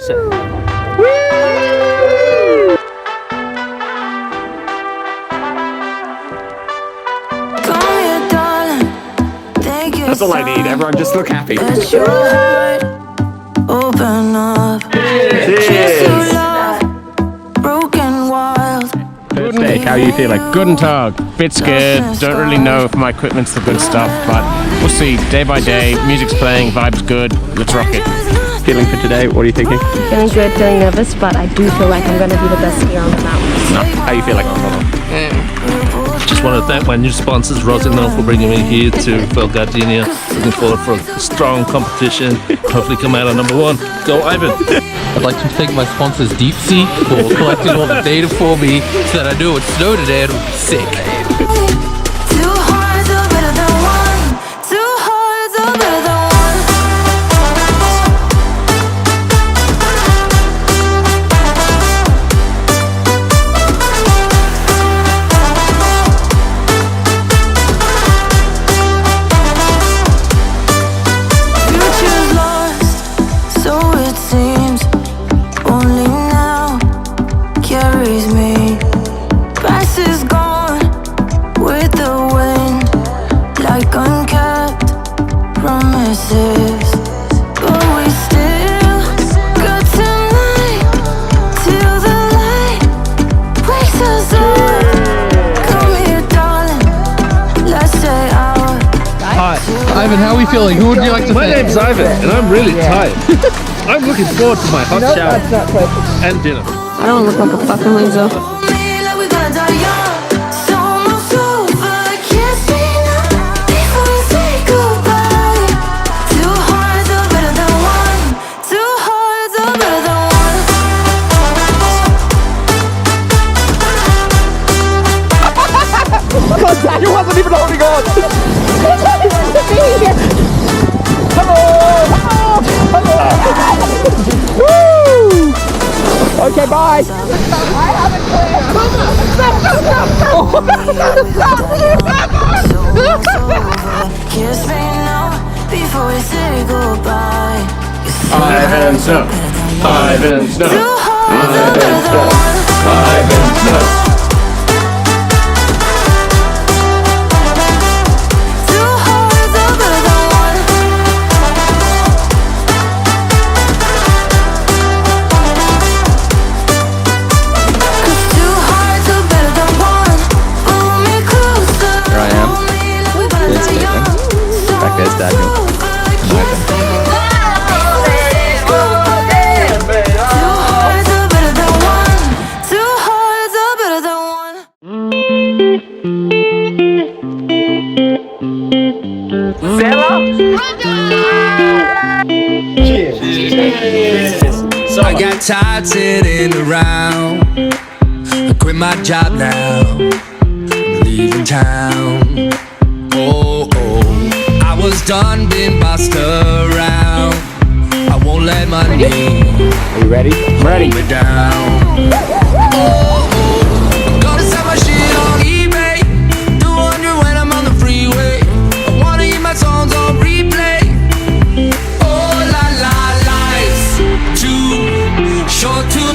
set. That's all I need. Everyone just look happy. Let your heart open up. Cheers. Broken wild. First take, how are you feeling? Guten Tag. Bit scared. Don't really know if my equipment's the good stuff, but we'll see. Day by day. Music's playing. Vibe's good. Let's rock it. Feeling for today? What are you thinking? Feeling good, feeling nervous, but I do feel like I'm going to be the best skier on the mountain. No. How are you feeling? Just want to thank my new sponsors, Rosenau, for bringing me here to Fel Gardenia. Looking forward for a strong competition. Hopefully come out on number 1. Go Ivan! I'd like to thank my sponsors Deep Sea for collecting all the data for me so that I knew it would snow today and it would be sick. Two hearts are better than one. Two hearts are better than one. Future's lost, so it seems. Only now carries me. Past is gone with the wind, like unkept promises. But we still got tonight till the light wakes us up. Come here, darling, let's say our. Hi, Ivan, how are we feeling? Who would you like to my thank? name's Ivan and I'm really tired. I'm looking forward to my hot shower and dinner. I don't look like a fucking loser. Daniel wasn't even holding on! Woo! Okay, bye! I have a Kiss me now before we say goodbye. Ivansnoe. Ivansnoe. Ivansnoe. Ivansnoe. There's Daniel. Sella Ronda! Cheers! So I got tired sitting around. I quit my job now. I'm leaving town. Oh, oh. I was done being bossed around. I won't let money. Are you ready? I'm ready. Me down. Oh, oh. Gonna sell my shit on eBay. 200 when I'm on the freeway. I wanna hear my songs on replay. Oh la la, life's too short to